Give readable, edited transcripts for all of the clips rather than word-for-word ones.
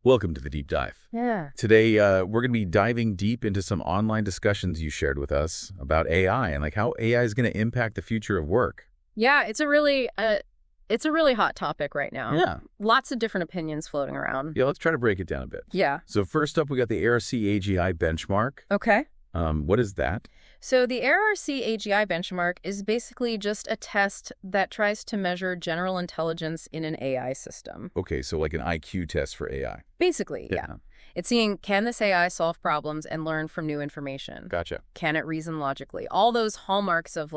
Welcome to the Deep Dive. Yeah. Today, we're going to be diving deep into some online discussions you shared with us about AI and how AI is going to impact the future of work. Yeah, it's a really hot topic right now. Yeah. Lots of different opinions floating around. Yeah, let's try to break it down a bit. Yeah. So first up, we got the ARC AGI benchmark. Okay. What is that? So the ARC AGI benchmark is basically just a test that tries to measure general intelligence in an AI system. Okay, so like an IQ test for AI. Basically, yeah. It's seeing, can this AI solve problems and learn from new information? Gotcha. Can it reason logically? All those hallmarks of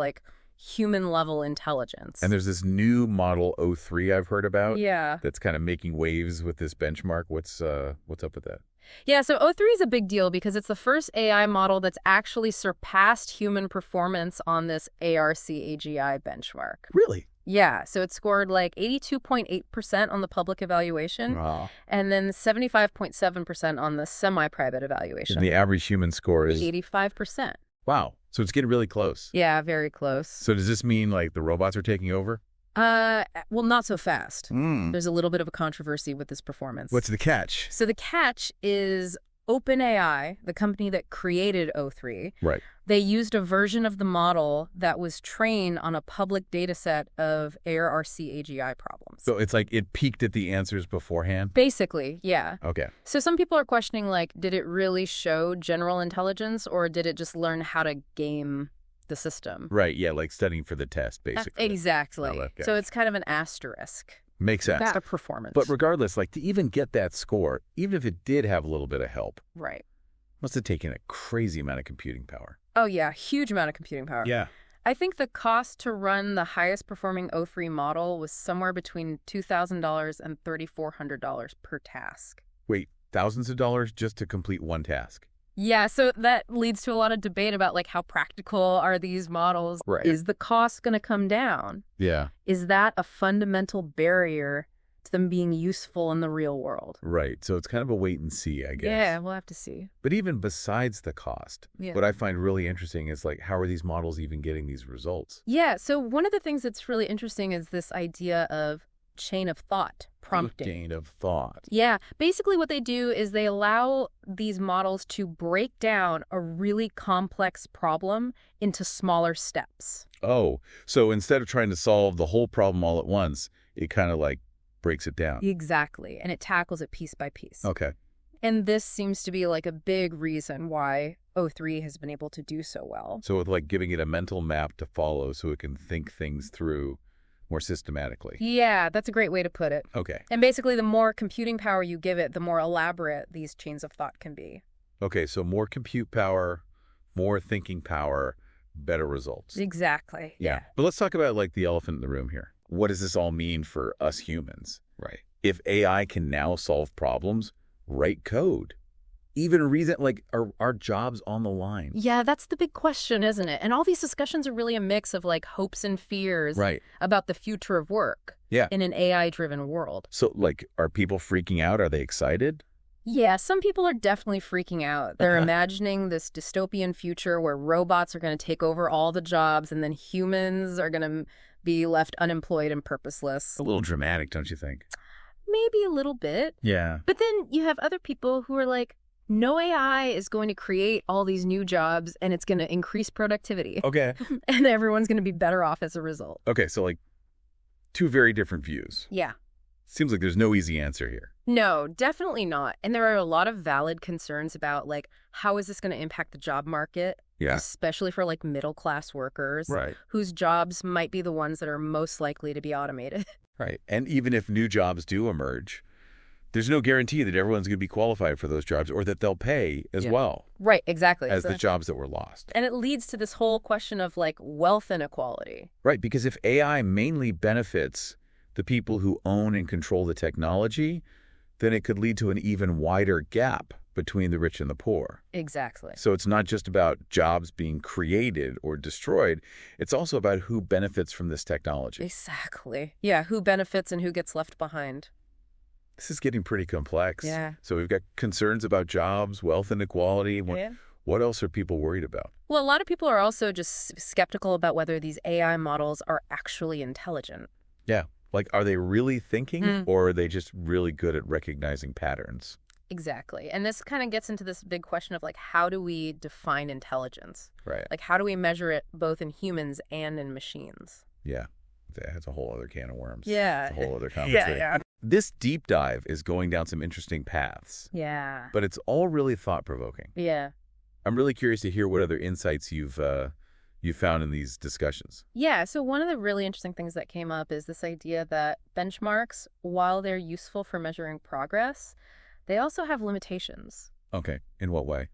human-level intelligence. And there's this new model O3 I've heard about. Yeah. That's kind of making waves with this benchmark. What's up with that? Yeah, so O3 is a big deal because it's the first AI model that's actually surpassed human performance on this ARC AGI benchmark. Really? Yeah, so it scored 82.8% on the public evaluation and then 75.7% on the semi-private evaluation. And the average human score is 85%. Wow. So it's getting really close. Yeah, very close. So does this mean the robots are taking over? Well, not so fast. There's a little bit of a controversy with this performance. What's the catch? So the catch is OpenAI, the company that created O3. Right. They used a version of the model that was trained on a public data set of ARC AGI problems. So it's it peeked at the answers beforehand? Basically, yeah. Okay. So some people are questioning, did it really show general intelligence or did it just learn how to game the system? Right, yeah, studying for the test, basically. Exactly. So it's kind of an asterisk. Makes sense. Bad performance. But regardless, to even get that score, even if it did have a little bit of help, right, must have taken a crazy amount of computing power. Oh, yeah, huge amount of computing power. Yeah. I think the cost to run the highest performing O3 model was somewhere between $2,000 and $3,400 per task. Wait, thousands of dollars just to complete one task? Yeah, so that leads to a lot of debate about how practical are these models? Right. Is the cost going to come down? Yeah. Is that a fundamental barrier to them being useful in the real world? Right. So it's kind of a wait and see, I guess. Yeah, we'll have to see. But even besides the cost, what I find really interesting is how are these models even getting these results? Yeah, so one of the things that's really interesting is this idea of chain of thought prompting. Chain of thought. Yeah. Basically what they do is they allow these models to break down a really complex problem into smaller steps. Oh, so instead of trying to solve the whole problem all at once, it kind of breaks it down. Exactly. And it tackles it piece by piece. Okay. And this seems to be a big reason why O3 has been able to do so well. So with giving it a mental map to follow so it can think things through more systematically. Yeah, that's a great way to put it. Okay. And basically, the more computing power you give it, the more elaborate these chains of thought can be. Okay, so more compute power, more thinking power, better results. Exactly. Yeah. But let's talk about the elephant in the room here. What does this all mean for us humans? Right. If AI can now solve problems, write code, even reason, are our jobs on the line? Yeah, that's the big question, isn't it? And all these discussions are really a mix of hopes and fears about the future of work in an AI-driven world. So are people freaking out? Are they excited? Yeah, some people are definitely freaking out. They're imagining this dystopian future where robots are going to take over all the jobs and then humans are going to be left unemployed and purposeless. A little dramatic, don't you think? Maybe a little bit. Yeah. But then you have other people who are no AI is going to create all these new jobs and it's going to increase productivity. Okay. And everyone's going to be better off as a result. Okay, so two very different views. Yeah. Seems like there's no easy answer here. No, definitely not. And there are a lot of valid concerns about how is this going to impact the job market? Yeah. Especially for middle class workers. Right. Whose jobs might be the ones that are most likely to be automated. Right. And even if new jobs do emerge, there's no guarantee that everyone's going to be qualified for those jobs or that they'll pay as well. Right, exactly. As the jobs that were lost. And it leads to this whole question of wealth inequality. Right, because if AI mainly benefits the people who own and control the technology, then it could lead to an even wider gap between the rich and the poor. Exactly. So it's not just about jobs being created or destroyed. It's also about who benefits from this technology. Exactly. Yeah, who benefits and who gets left behind. This is getting pretty complex. Yeah. So we've got concerns about jobs, wealth inequality. What else are people worried about? Well, a lot of people are also just skeptical about whether these AI models are actually intelligent. Yeah. Like, are they really thinking, or are they just really good at recognizing patterns? Exactly. And this kind of gets into this big question of, like, how do we define intelligence? Right. Like, how do we measure it both in humans and in machines? Yeah. That's a whole other can of worms. Yeah. It's a whole other conversation. Yeah. This deep dive is going down some interesting paths. Yeah. But it's all really thought-provoking. Yeah. I'm really curious to hear what other insights you've found in these discussions. Yeah, so one of the really interesting things that came up is this idea that benchmarks, while they're useful for measuring progress, they also have limitations. Okay. In what way?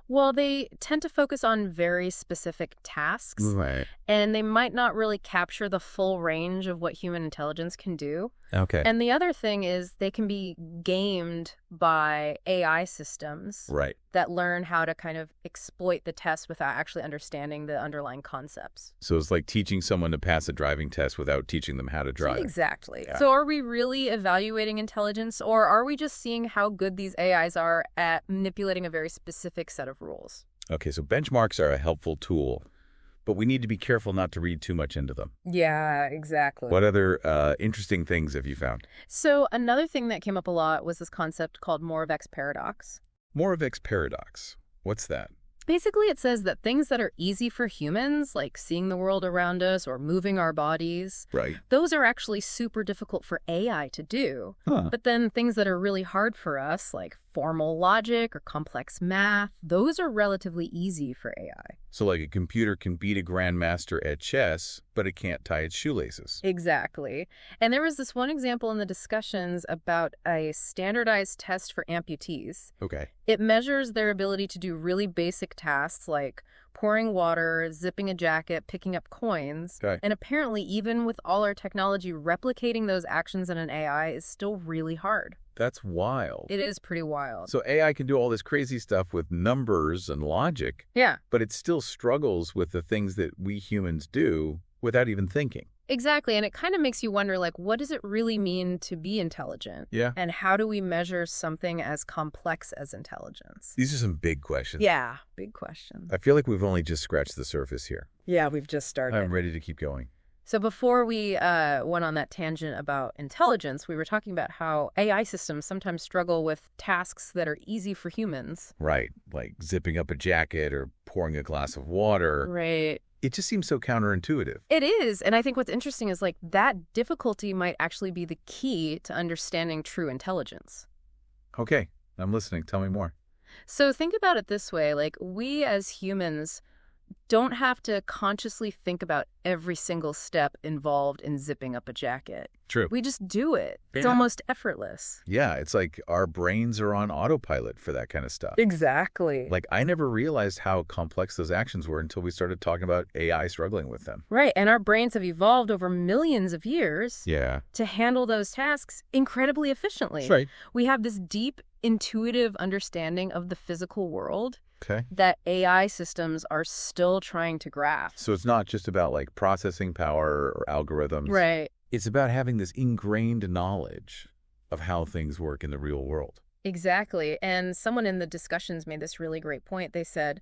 Well, they tend to focus on very specific tasks, Right. and they might not really capture the full range of what human intelligence can do. Okay. And the other thing is they can be gamed by AI systems Right. that learn how to kind of exploit the test without actually understanding the underlying concepts. So it's like teaching someone to pass a driving test without teaching them how to drive. Exactly. Yeah. So are we really evaluating intelligence, or are we just seeing how good these AIs are at manipulating a very specific set of rules? Okay, so benchmarks are a helpful tool, but we need to be careful not to read too much into them. Yeah, exactly. What other interesting things have you found? So another thing that came up a lot was this concept called Moravec's paradox. Moravec's paradox. What's that? Basically, it says that things that are easy for humans, like seeing the world around us or moving our bodies, Right. those are actually super difficult for AI to do. Huh. But then things that are really hard for us, like formal logic or complex math, those are relatively easy for AI. So like a computer can beat a grandmaster at chess, but it can't tie its shoelaces. Exactly. And there was this one example in the discussions about a standardized test for amputees. Okay. It measures their ability to do really basic tasks like pouring water, zipping a jacket, picking up coins. Okay. And apparently, even with all our technology, replicating those actions in an AI is still really hard. That's wild. It is pretty wild. So AI can do all this crazy stuff with numbers and logic, Yeah, but it still struggles with the things that we humans do without even thinking. exactly. And it kind of makes you wonder, like, what does it really mean to be intelligent? Yeah. And how do we measure something as complex as intelligence? These are some big questions. Yeah, big question. I feel like we've only just scratched the surface here. Yeah, we've just started. I'm ready to keep going. So before we went on that tangent about intelligence, we were talking about how AI systems sometimes struggle with tasks that are easy for humans. Right. Like zipping up a jacket or pouring a glass of water. Right. It just seems so counterintuitive. It is. And I think what's interesting is, like, that difficulty might actually be the key to understanding true intelligence. Okay. I'm listening. Tell me more. So think about it this way. Like, we as humans don't have to consciously think about every single step involved in zipping up a jacket. True. We just do it. It's Yeah. almost effortless. Yeah, it's like our brains are on autopilot for that kind of stuff. Exactly. Like, I never realized how complex those actions were until we started talking about AI struggling with them. Right. And our brains have evolved over millions of years Yeah. to handle those tasks incredibly efficiently. That's right. We have this deep, intuitive understanding of the physical world Okay. that AI systems are still trying to grasp. So it's not just about like processing power or algorithms. Right. It's about having this ingrained knowledge of how things work in the real world. Exactly. And someone in the discussions made this really great point. They said,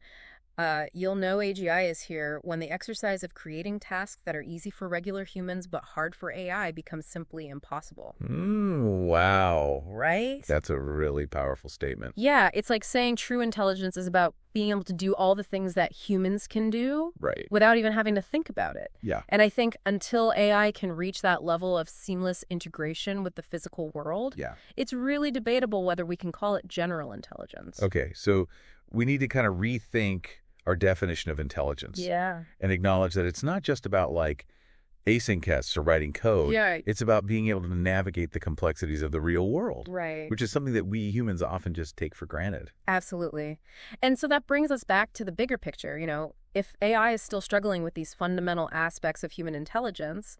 you'll know AGI is here when the exercise of creating tasks that are easy for regular humans but hard for AI becomes simply impossible. Wow. Right? That's a really powerful statement. Yeah, it's like saying true intelligence is about being able to do all the things that humans can do Right. without even having to think about it. Yeah. And I think until AI can reach that level of seamless integration with the physical world, Yeah. it's really debatable whether we can call it general intelligence. Okay. So we need to kind of rethink our definition of intelligence. Yeah. And acknowledge that it's not just about like acing tests or writing code. Yeah. It's about being able to navigate the complexities of the real world, Right. which is something that we humans often just take for granted. Absolutely. And so that brings us back to the bigger picture. You know, if AI is still struggling with these fundamental aspects of human intelligence,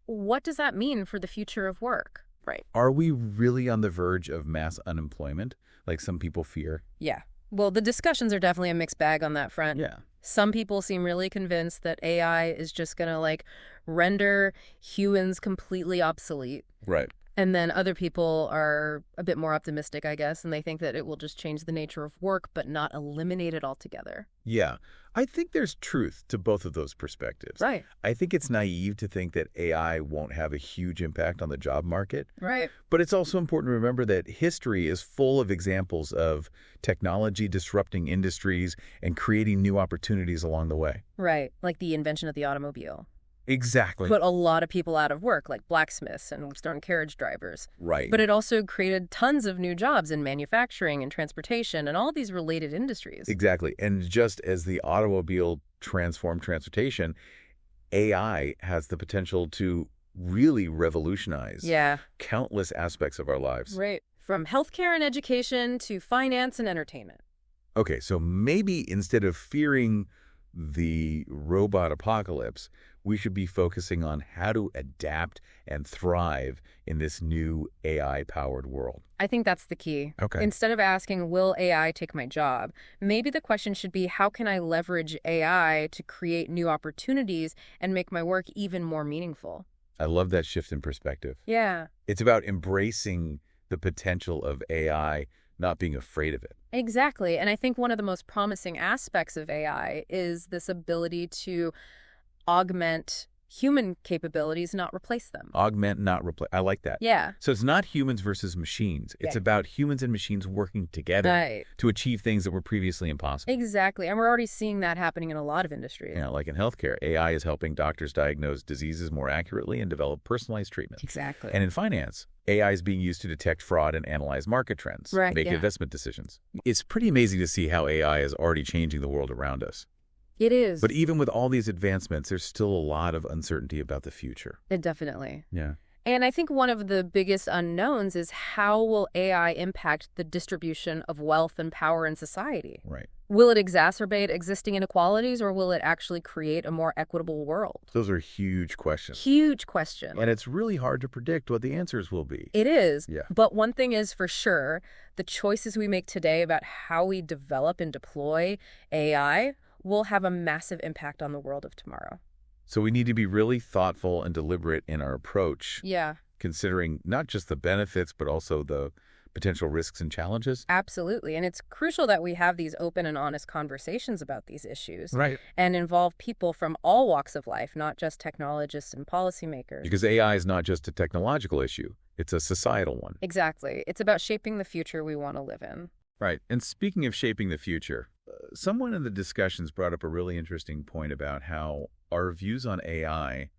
what does that mean for the future of work? Right. Are we really on the verge of mass unemployment, like some people fear? Yeah. Well, the discussions are definitely a mixed bag on that front. Yeah. Some people seem really convinced that AI is just going to, like, render humans completely obsolete. Right. And then other people are a bit more optimistic, I guess, and they think that it will just change the nature of work, but not eliminate it altogether. Yeah, I think there's truth to both of those perspectives. Right. I think it's naive to think that AI won't have a huge impact on the job market. Right. But it's also important to remember that history is full of examples of technology disrupting industries and creating new opportunities along the way. Right. Like the invention of the automobile. Exactly. Put a lot of people out of work, like blacksmiths and stone carriage drivers. Right. But it also created tons of new jobs in manufacturing and transportation and all these related industries. Exactly. And just as the automobile transformed transportation, AI has the potential to really revolutionize countless aspects of our lives. Right. From healthcare and education to finance and entertainment. Okay, so maybe instead of fearing the robot apocalypse, we should be focusing on how to adapt and thrive in this new AI-powered world. I think that's the key. Okay. Instead of asking, will AI take my job? Maybe the question should be, how can I leverage AI to create new opportunities and make my work even more meaningful? I love that shift in perspective. Yeah. It's about embracing the potential of AI, not being afraid of it. Exactly. And I think one of the most promising aspects of AI is this ability to augment human capabilities, not replace them. Augment, not replace. I like that. Yeah. So it's not humans versus machines. It's about humans and machines working together to achieve things that were previously impossible. Exactly. And we're already seeing that happening in a lot of industries. Yeah, like in healthcare, AI is helping doctors diagnose diseases more accurately and develop personalized treatment. Exactly. And in finance, AI is being used to detect fraud and analyze market trends, make investment decisions. It's pretty amazing to see how AI is already changing the world around us. It is. But even with all these advancements, there's still a lot of uncertainty about the future. Definitely. Yeah. And I think one of the biggest unknowns is how will AI impact the distribution of wealth and power in society? Right. Will it exacerbate existing inequalities, or will it actually create a more equitable world? Those are huge questions. Huge question. And it's really hard to predict what the answers will be. It is. Yeah. But one thing is for sure, the choices we make today about how we develop and deploy AI will have a massive impact on the world of tomorrow. So we need to be really thoughtful and deliberate in our approach. Yeah. Considering not just the benefits, but also the potential risks and challenges. Absolutely. And it's crucial that we have these open and honest conversations about these issues. Right. And involve people from all walks of life, not just technologists and policymakers. Because AI is not just a technological issue. It's a societal one. Exactly. It's about shaping the future we want to live in. Right. And speaking of shaping the future, someone in the discussions brought up a really interesting point about how our views on AI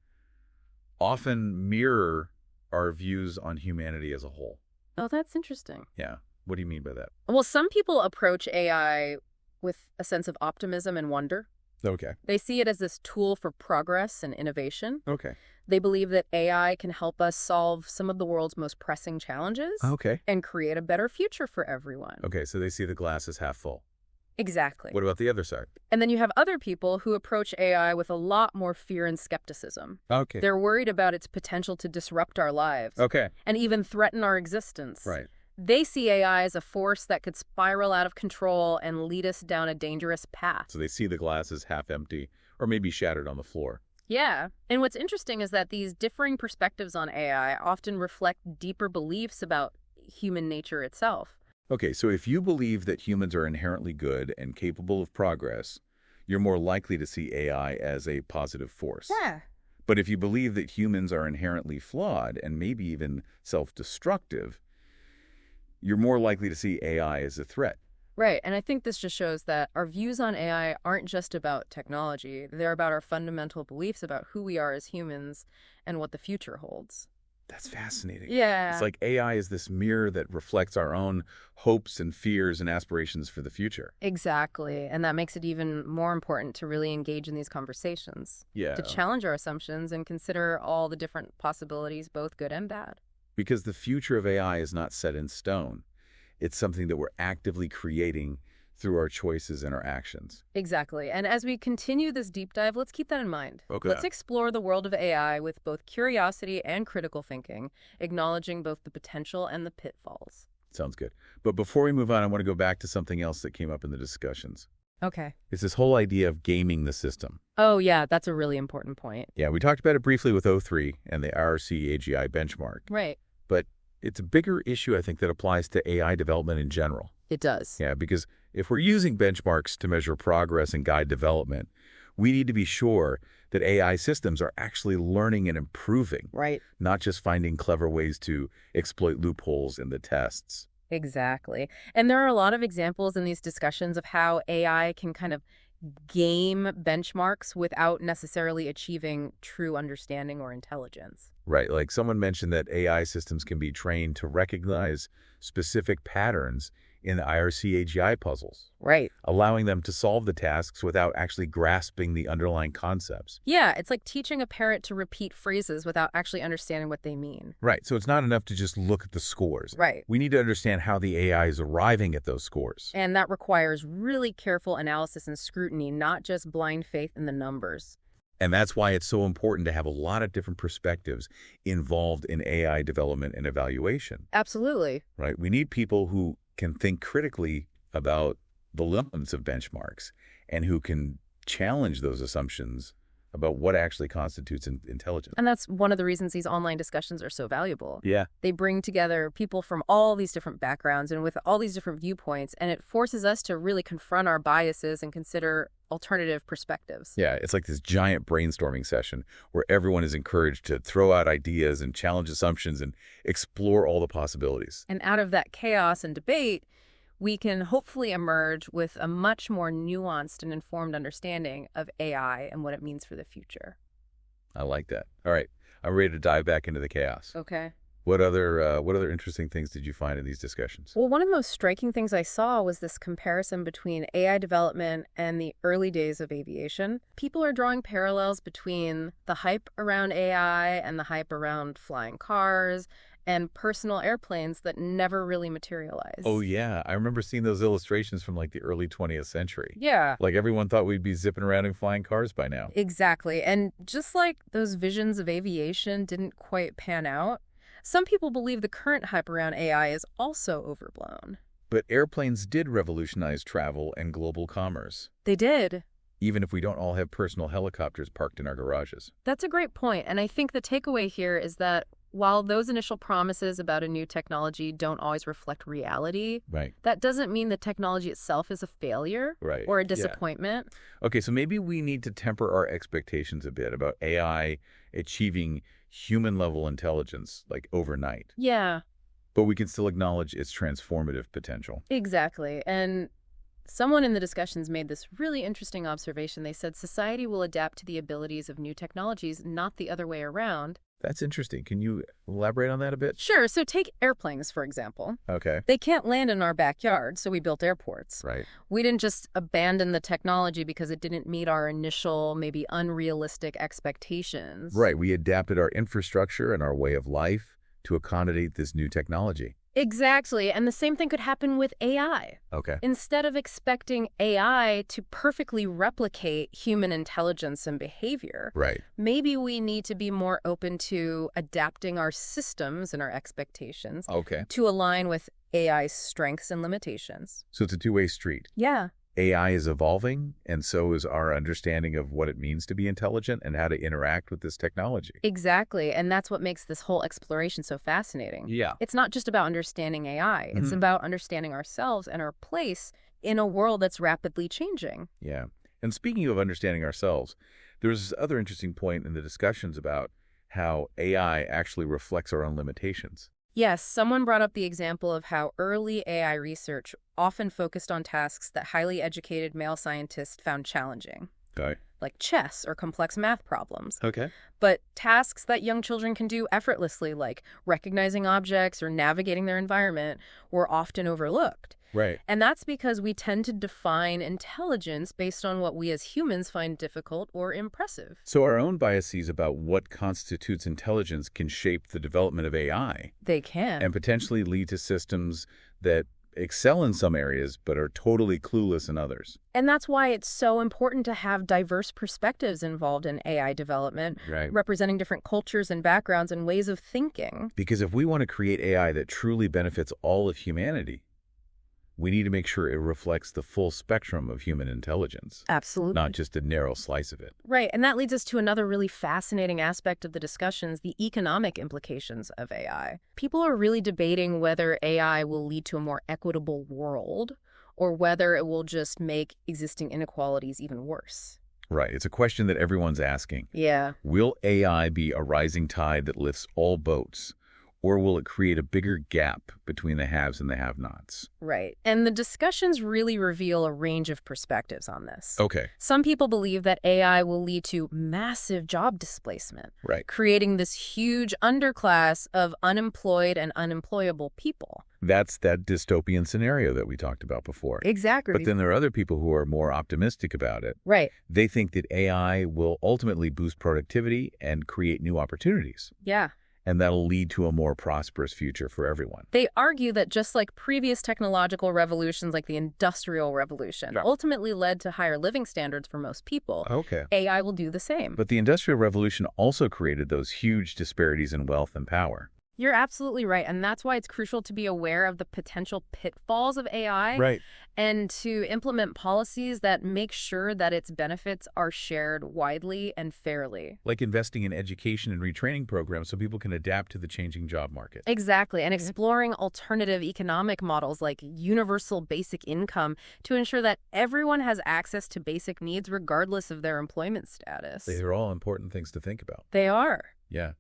often mirror our views on humanity as a whole. Oh, that's interesting. Yeah. What do you mean by that? Well, some people approach AI with a sense of optimism and wonder. Okay. They see it as this tool for progress and innovation. Okay. They believe that AI can help us solve some of the world's most pressing challenges. Okay. And create a better future for everyone. Okay, so they see the glass as half full. Exactly. What about the other side? And then you have other people who approach AI with a lot more fear and skepticism. Okay. They're worried about its potential to disrupt our lives. Okay. And even threaten our existence. Right. They see AI as a force that could spiral out of control and lead us down a dangerous path. So they see the glass as half empty or maybe shattered on the floor. Yeah. And what's interesting is that these differing perspectives on AI often reflect deeper beliefs about human nature itself. Okay, so if you believe that humans are inherently good and capable of progress, you're more likely to see AI as a positive force. Yeah. But if you believe that humans are inherently flawed and maybe even self-destructive, you're more likely to see AI as a threat. Right. And I think this just shows that our views on AI aren't just about technology. They're about our fundamental beliefs about who we are as humans and what the future holds. That's fascinating. Yeah. It's like AI is this mirror that reflects our own hopes and fears and aspirations for the future. Exactly. And that makes it even more important to really engage in these conversations. Yeah. To challenge our assumptions and consider all the different possibilities, both good and bad. Because the future of AI is not set in stone. It's something that we're actively creating through our choices and our actions. Exactly. And as we continue this deep dive, let's keep that in mind. Okay. Let's explore the world of AI with both curiosity and critical thinking, acknowledging both the potential and the pitfalls. Sounds good. But before we move on, I want to go back to something else that came up in the discussions. Okay. It's this whole idea of gaming the system. Oh, yeah, that's a really important point. Yeah, we talked about it briefly with O3 and the IRC AGI benchmark. Right. But it's a bigger issue, I think, that applies to AI development in general. It does. Yeah, because if we're using benchmarks to measure progress and guide development, we need to be sure that AI systems are actually learning and improving, Right. not just finding clever ways to exploit loopholes in the tests. Exactly. And there are a lot of examples in these discussions of how AI can kind of game benchmarks without necessarily achieving true understanding or intelligence. Right, like someone mentioned that AI systems can be trained to recognize specific patterns in the IRC AGI puzzles, Right. allowing them to solve the tasks without actually grasping the underlying concepts. Yeah, it's like teaching a parrot to repeat phrases without actually understanding what they mean. Right, so it's not enough to just look at the scores. Right. We need to understand how the AI is arriving at those scores. And that requires really careful analysis and scrutiny, not just blind faith in the numbers. And that's why it's so important to have a lot of different perspectives involved in AI development and evaluation. Absolutely. Right? We need people who can think critically about the limits of benchmarks and who can challenge those assumptions about what actually constitutes intelligence. And that's one of the reasons these online discussions are so valuable. Yeah. They bring together people from all these different backgrounds and with all these different viewpoints, and it forces us to really confront our biases and consider alternative perspectives. Yeah, it's like this giant brainstorming session where everyone is encouraged to throw out ideas and challenge assumptions and explore all the possibilities. And out of that chaos and debate, we can hopefully emerge with a much more nuanced and informed understanding of AI and what it means for the future. I like that. All right, I'm ready to dive back into the chaos. Okay. What other interesting things did you find in these discussions? Well, one of the most striking things I saw was this comparison between AI development and the early days of aviation. People are drawing parallels between the hype around AI and the hype around flying cars and personal airplanes that never really materialized. Oh, yeah. I remember seeing those illustrations from like the early 20th century. Yeah. Like everyone thought we'd be zipping around in flying cars by now. Exactly. And just like those visions of aviation didn't quite pan out, some people believe the current hype around AI is also overblown. But airplanes did revolutionize travel and global commerce, They did. even if we don't all have personal helicopters parked in our garages. That's a great point. And I think the takeaway here is that while those initial promises about a new technology don't always reflect reality, Right. that doesn't mean the technology itself is a failure Right. or a Yeah. disappointment. Okay, so maybe we need to temper our expectations a bit about AI achieving human-level intelligence, like overnight. Yeah, But we can still acknowledge its transformative potential. exactly. And someone in the discussions made this really interesting observation. They said society will adapt to the abilities of new technologies, not the other way around. That's interesting. Can you elaborate on that a bit? Sure, so take airplanes, for example. Okay. They can't land in our backyard, so we built airports. Right. We didn't just abandon the technology because it didn't meet our initial, maybe unrealistic expectations. Right. We adapted our infrastructure and our way of life to accommodate this new technology. Exactly, and the same thing could happen with AI. Okay. Instead of expecting AI to perfectly replicate human intelligence and behavior, Right. maybe we need to be more open to adapting our systems and our expectations Okay. to align with AI's strengths and limitations. So it's a two-way street. Yeah. AI is evolving, and so is our understanding of what it means to be intelligent and how to interact with this technology. Exactly, and that's what makes this whole exploration so fascinating. Yeah. It's not just about understanding AI, it's about understanding ourselves and our place in a world that's rapidly changing. Yeah. And speaking of understanding ourselves, there's this other interesting point in the discussions about how AI actually reflects our own limitations. Yes, someone brought up the example of how early AI research often focused on tasks that highly educated male scientists found challenging, Okay. like chess or complex math problems. Okay. But tasks that young children can do effortlessly, like recognizing objects or navigating their environment, were often overlooked. Right. And that's because we tend to define intelligence based on what we as humans find difficult or impressive. So our own biases about what constitutes intelligence can shape the development of AI They can. and potentially lead to systems that excel in some areas but are totally clueless in others. And that's why it's so important to have diverse perspectives involved in AI development, Right. representing different cultures and backgrounds and ways of thinking. Because if we want to create AI that truly benefits all of humanity, We need to make sure it reflects the full spectrum of human intelligence, Absolutely. not just a narrow slice of it. Right, and that leads us to another really fascinating aspect of the discussions, the economic implications of AI. People are really debating whether AI will lead to a more equitable world or whether it will just make existing inequalities even worse. Right. It's a question that everyone's asking. Yeah. Will AI be a rising tide that lifts all boats, or will it create a bigger gap between the haves and the have-nots? Right. And the discussions really reveal a range of perspectives on this. Okay. Some people believe that AI will lead to massive job displacement, Right. creating this huge underclass of unemployed and unemployable people. That's that dystopian scenario that we talked about before. Exactly. But then there are other people who are more optimistic about it. Right. They think that AI will ultimately boost productivity and create new opportunities. Yeah. And that'll lead to a more prosperous future for everyone. They argue that just like previous technological revolutions like the Industrial Revolution ultimately led to higher living standards for most people, Okay. AI will do the same. But the Industrial Revolution also created those huge disparities in wealth and power. You're absolutely right, and that's why it's crucial to be aware of the potential pitfalls of AI Right. and to implement policies that make sure that its benefits are shared widely and fairly. Like investing in education and retraining programs so people can adapt to the changing job market. Exactly, and exploring alternative economic models like universal basic income to ensure that everyone has access to basic needs regardless of their employment status. They're all important things to think about. They are. Yeah.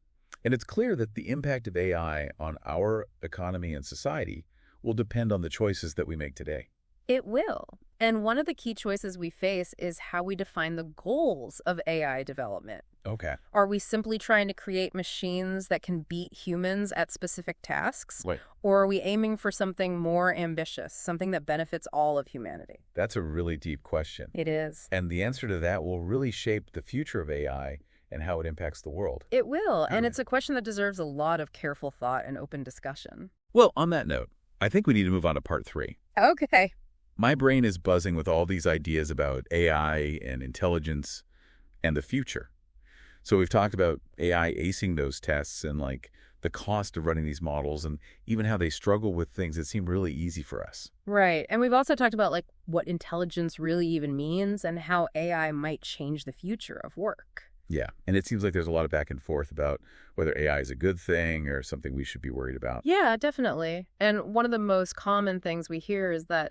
And it's clear that the impact of AI on our economy and society will depend on the choices that we make today. It will. And one of the key choices we face is how we define the goals of AI development. Okay. Are we simply trying to create machines that can beat humans at specific tasks? Right. Or are we aiming for something more ambitious, something that benefits all of humanity? That's a really deep question. It is. And the answer to that will really shape the future of AI and how it impacts the world. It will. And it's a question that deserves a lot of careful thought and open discussion. Well, on that note, I think we need to move on to part 3. Okay. My brain is buzzing with all these ideas about AI and intelligence and the future. So we've talked about AI acing those tests and like the cost of running these models and even how they struggle with things that seem really easy for us. Right. And we've also talked about like what intelligence really even means and how AI might change the future of work. Yeah. And it seems like there's a lot of back and forth about whether AI is a good thing or something we should be worried about. Yeah, definitely. And one of the most common things we hear is that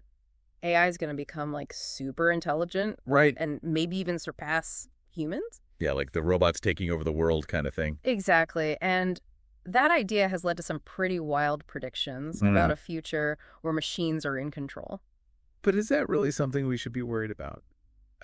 AI is going to become like super intelligent. Right. And maybe even surpass humans. Yeah, like the robots taking over the world kind of thing. Exactly. And that idea has led to some pretty wild predictions about a future where machines are in control. But is that really something we should be worried about?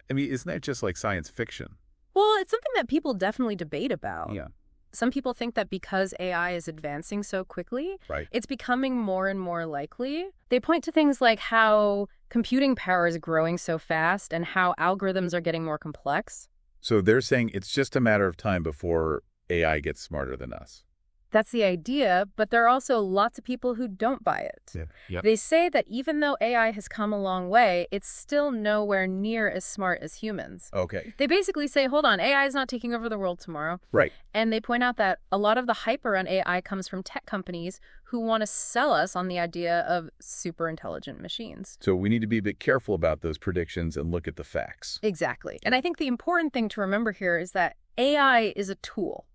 I mean, isn't that just like science fiction? Well, it's something that people definitely debate about. Yeah. Some people think that because AI is advancing so quickly, it's becoming more and more likely. They point to things like how computing power is growing so fast and how algorithms are getting more complex. So they're saying it's just a matter of time before AI gets smarter than us. That's the idea, but there are also lots of people who don't buy it. Yeah. Yep. They say that even though AI has come a long way, it's still nowhere near as smart as humans. Okay. They basically say, hold on, AI is not taking over the world tomorrow. Right. And they point out that a lot of the hype around AI comes from tech companies who want to sell us on the idea of super intelligent machines. So we need to be a bit careful about those predictions and look at the facts. Exactly. And I think the important thing to remember here is that AI is a tool.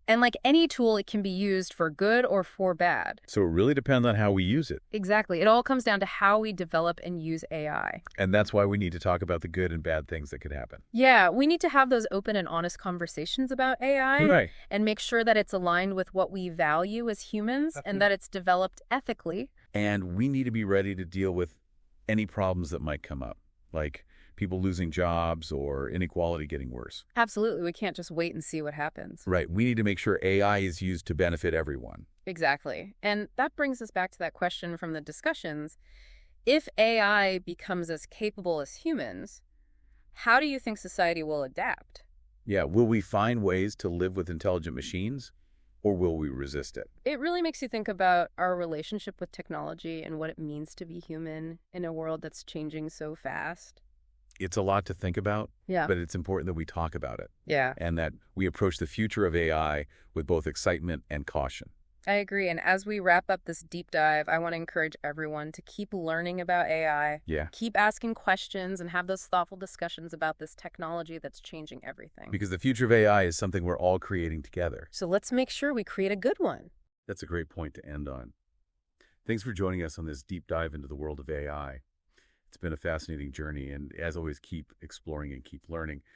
And like any tool, it can be used for good or for bad. So it really depends on how we use it. Exactly. It all comes down to how we develop and use AI. And that's why we need to talk about the good and bad things that could happen. Yeah, we need to have those open and honest conversations about AI and make sure that it's aligned with what we value as humans and that it's developed ethically. And we need to be ready to deal with any problems that might come up, like people losing jobs or inequality getting worse. Absolutely. We can't just wait and see what happens. Right. We need to make sure AI is used to benefit everyone. Exactly. And that brings us back to that question from the discussions. If AI becomes as capable as humans, how do you think society will adapt? Yeah. Will we find ways to live with intelligent machines, or will we resist it? It really makes you think about our relationship with technology and what it means to be human in a world that's changing so fast. It's a lot to think about, Yeah. but it's important that we talk about it Yeah. and that we approach the future of AI with both excitement and caution. I agree. And as we wrap up this deep dive, I want to encourage everyone to keep learning about AI, Yeah. keep asking questions, and have those thoughtful discussions about this technology that's changing everything. Because the future of AI is something we're all creating together. So let's make sure we create a good one. That's a great point to end on. Thanks for joining us on this deep dive into the world of AI. It's been a fascinating journey, and as always, keep exploring and keep learning.